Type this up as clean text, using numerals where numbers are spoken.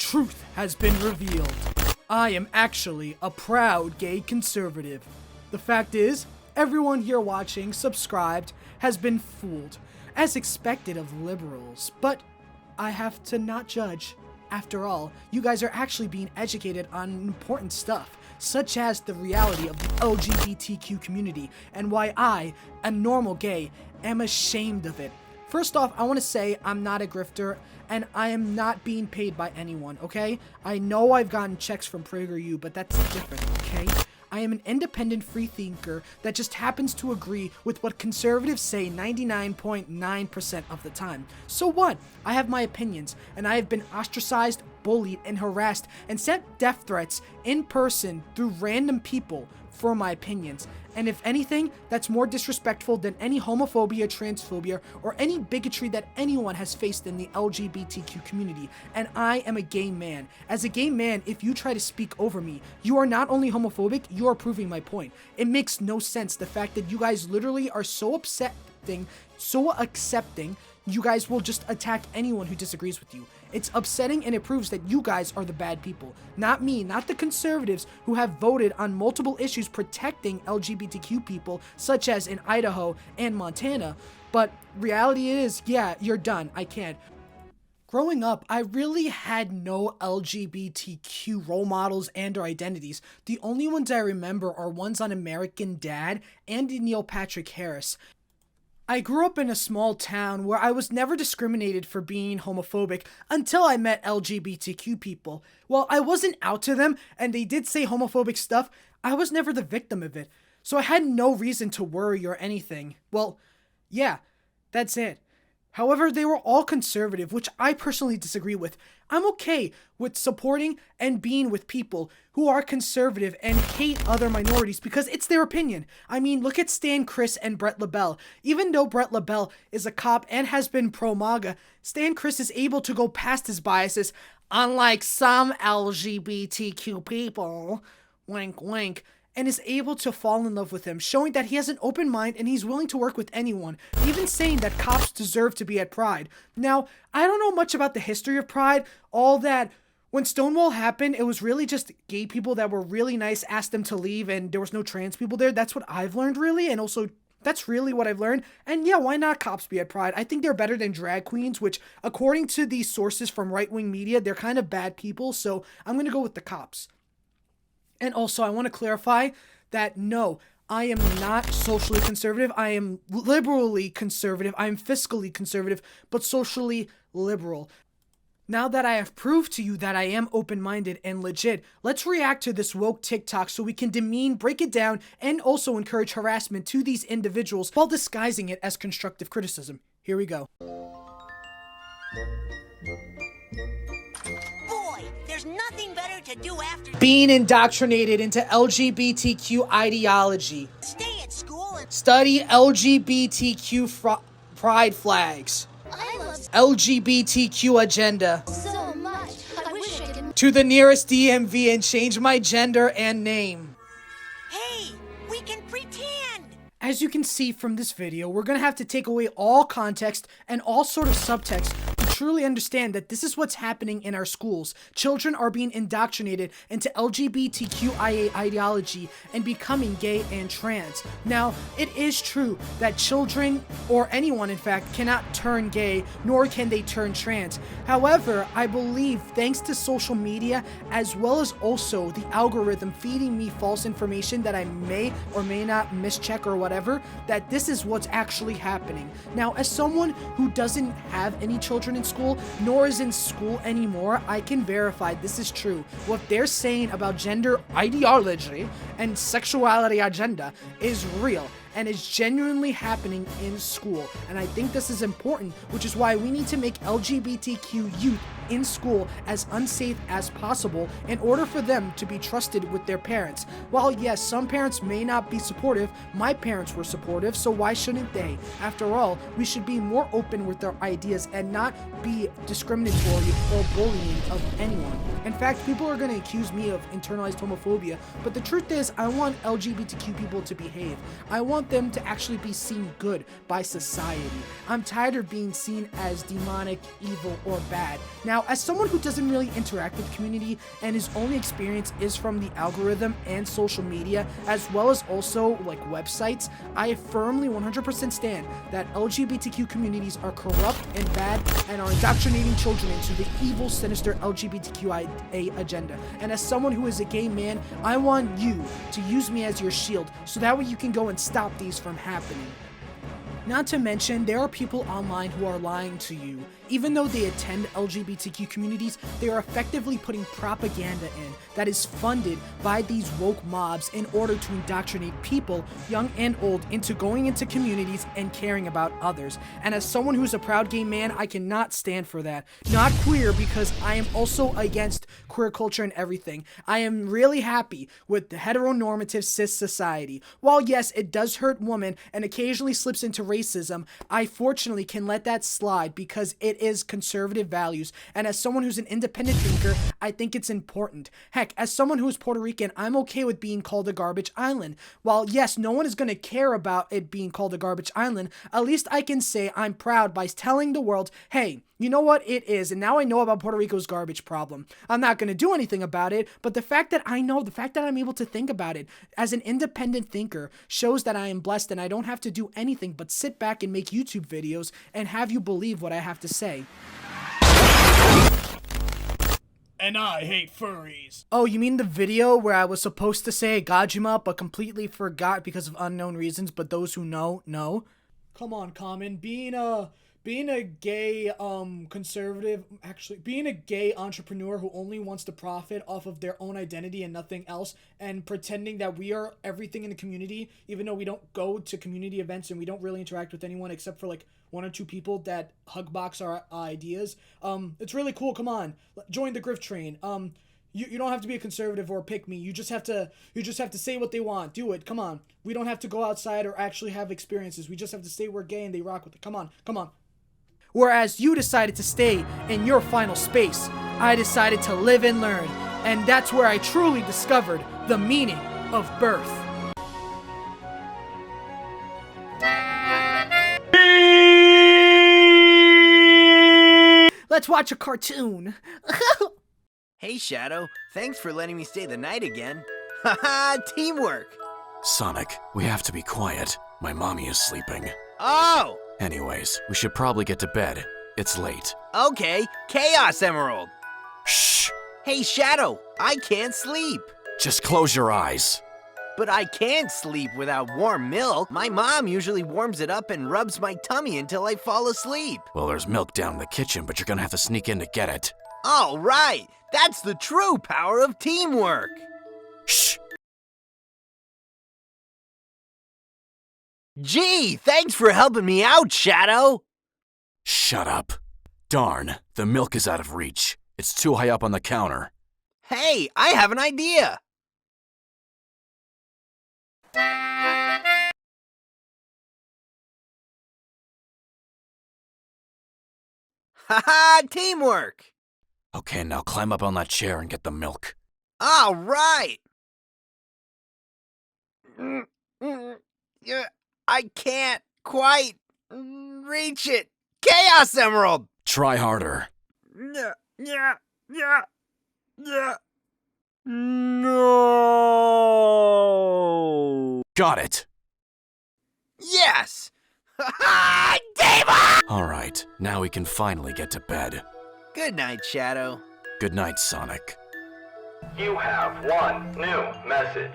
truth has been revealed. I am actually a proud gay conservative. The fact is, everyone here watching, subscribed, has been fooled, as expected of liberals, but I have to not judge. After all, you guys are actually being educated on important stuff, such as the reality of the LGBTQ community and why I, a normal gay, am ashamed of it. First off, I want to say I'm not a grifter and I am not being paid by anyone, okay? I know I've gotten checks from PragerU, but that's different, okay? I am an independent free thinker that just happens to agree with what conservatives say 99.9% of the time. So what? I have my opinions, and I have been ostracized, bullied, and harassed, and sent death threats in person through random people for my opinions. And if anything, that's more disrespectful than any homophobia, transphobia, or any bigotry that anyone has faced in the LGBTQ community. And I am a gay man. As a gay man, if you try to speak over me, you are not only homophobic, you are proving my point. It makes no sense, the fact that you guys literally are so accepting, you guys will just attack anyone who disagrees with you. It's upsetting, and it proves that you guys are the bad people. Not me, not the conservatives who have voted on multiple issues protecting LGBTQ people, such as in Idaho and Montana. But reality is, yeah, you're done. I can't. Growing up, I really had no LGBTQ role models and or identities. The only ones I remember are ones on American Dad and Neil Patrick Harris. I grew up in a small town where I was never discriminated for being homophobic until I met LGBTQ people. While I wasn't out to them and they did say homophobic stuff, I was never the victim of it. So I had no reason to worry or anything. Well, yeah, that's it. However, they were all conservative, which I personally disagree with. I'm okay with supporting and being with people who are conservative and hate other minorities because it's their opinion. I mean, look at Stan Chris and Brett LaBelle. Even though Brett LaBelle is a cop and has been pro-MAGA, Stan Chris is able to go past his biases, unlike some LGBTQ people, wink wink, and is able to fall in love with him, showing that he has an open mind and he's willing to work with anyone, even saying that cops deserve to be at Pride. Now, I don't know much about the history of Pride, all that when Stonewall happened, it was really just gay people that were really nice, asked them to leave, and there was no trans people there. That's what I've learned, really, and also that's really what I've learned. And yeah, why not cops be at Pride? I think they're better than drag queens, which, according to these sources from right-wing media, they're kind of bad people, so I'm going to go with the cops. And also, I want to clarify that no, I am not socially conservative. I am liberally conservative. I am fiscally conservative, but socially liberal. Now that I have proved to you that I am open-minded and legit, let's react to this woke TikTok so we can demean, break it down, and also encourage harassment to these individuals while disguising it as constructive criticism. Here we go. There's nothing better to do after being indoctrinated into LGBTQ ideology. Stay at school and study LGBTQ pride flags. I love LGBTQ agenda. so much. I wish I could. To the nearest DMV and change my gender and name. Hey, we can pretend. As you can see from this video, we're gonna have to take away all context and all sort of subtext to truly understand that this is what's happening in our schools. Children are being indoctrinated into LGBTQIA ideology and becoming gay and trans. Now, it is true that children, or anyone in fact, cannot turn gay, nor can they turn trans. However, I believe thanks to social media, as well as also the algorithm feeding me false information that I may or may not mischeck or whatever, that this is what's actually happening. Now, as someone who doesn't have any children in school, nor is in school anymore, I can verify this is true. What they're saying about gender ideology and sexuality agenda is real and is genuinely happening in school. And I think this is important, which is why we need to make LGBTQ youth in school as unsafe as possible in order for them to be trusted with their parents. While yes, some parents may not be supportive, my parents were supportive, so why shouldn't they? After all, we should be more open with our ideas and not be discriminatory or bullying of anyone. In fact, people are going to accuse me of internalized homophobia, but the truth is, I want LGBTQ people to behave. I want them to actually be seen good by society. I'm tired of being seen as demonic, evil, or bad. Now, Now, as someone who doesn't really interact with the community and his only experience is from the algorithm and social media, as well as also like websites, I firmly 100% stand that LGBTQ communities are corrupt and bad and are indoctrinating children into the evil, sinister LGBTQIA agenda. And as someone who is a gay man, I want you to use me as your shield so that way you can go and stop these from happening. Not to mention, there are people online who are lying to you. Even though they attend LGBTQ communities, they are effectively putting propaganda in that is funded by these woke mobs in order to indoctrinate people, young and old, into going into communities and caring about others. And as someone who's a proud gay man, I cannot stand for that. Not queer, because I am also against queer culture and everything. I am really happy with the heteronormative cis society. While yes, it does hurt women and occasionally slips into racism, I fortunately can let that slide because it is conservative values, and as someone who's an independent thinker, I think it's important. Heck, as someone who's Puerto Rican, I'm okay with being called a garbage island. While yes, no one is going to care about it being called a garbage island, at least I can say I'm proud by telling the world, hey, you know what, it is, and now I know about Puerto Rico's garbage problem. I'm not going to do anything about it, but the fact that I know, the fact that I'm able to think about it as an independent thinker shows that I am blessed and I don't have to do anything but sit back and make YouTube videos and have you believe what I have to say. And I hate furries. Oh, you mean the video where I was supposed to say Gajima but completely forgot because of unknown reasons, but those who know, know? Come on, Common. Being a gay conservative, actually being a gay entrepreneur who only wants to profit off of their own identity and nothing else, and pretending that we are everything in the community, even though we don't go to community events and we don't really interact with anyone except for like one or two people that hug box our ideas. It's really cool. Come on, join the grift train. You don't have to be a conservative or pick me. You just have to say what they want. Do it. Come on. We don't have to go outside or actually have experiences. We just have to say we're gay and they rock with it. Come on. Come on. Whereas you decided to stay in your final space, I decided to live and learn, and that's where I truly discovered the meaning of birth. Let's watch a cartoon. Hey, Shadow. Thanks for letting me stay the night again. Haha, teamwork! Sonic, we have to be quiet. My mommy is sleeping. Oh! Anyways, we should probably get to bed. It's late. Okay, Chaos Emerald! Shh! Hey, Shadow, I can't sleep. Just close your eyes. But I can't sleep without warm milk. My mom usually warms it up and rubs my tummy until I fall asleep. Well, there's milk down in the kitchen, but you're gonna have to sneak in to get it. All right, that's the true power of teamwork. Shh! Gee, thanks for helping me out, Shadow. Shut up. Darn, the milk is out of reach. It's too high up on the counter. Hey, I have an idea. Haha, teamwork. Okay, now climb up on that chair and get the milk. All right. I can't quite reach it. Chaos Emerald. Try harder. No. Got it. Yes. Demon! All right, now we can finally get to bed. Good night, Shadow. Good night, Sonic. You have one new message.